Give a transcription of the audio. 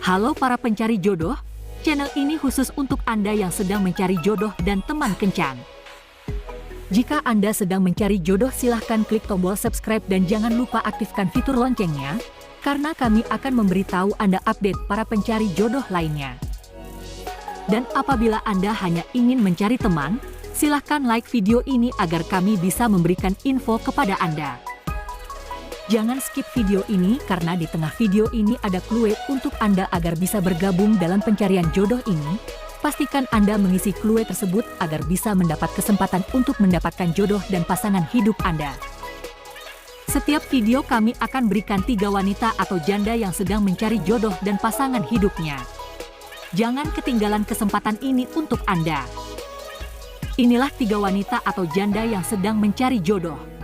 Halo para pencari jodoh, channel ini khusus untuk Anda yang sedang mencari jodoh dan teman kencan. Jika Anda sedang mencari jodoh, silahkan klik tombol subscribe dan jangan lupa aktifkan fitur loncengnya, karena kami akan memberitahu Anda update para pencari jodoh lainnya. Dan apabila Anda hanya ingin mencari teman, silahkan like video ini agar kami bisa memberikan info kepada Anda. Jangan skip video ini karena di tengah video ini ada clue untuk Anda agar bisa bergabung dalam pencarian jodoh ini. Pastikan Anda mengisi clue tersebut agar bisa mendapat kesempatan untuk mendapatkan jodoh dan pasangan hidup Anda. Setiap video kami akan berikan 3 wanita atau janda yang sedang mencari jodoh dan pasangan hidupnya. Jangan ketinggalan kesempatan ini untuk Anda. Inilah 3 wanita atau janda yang sedang mencari jodoh.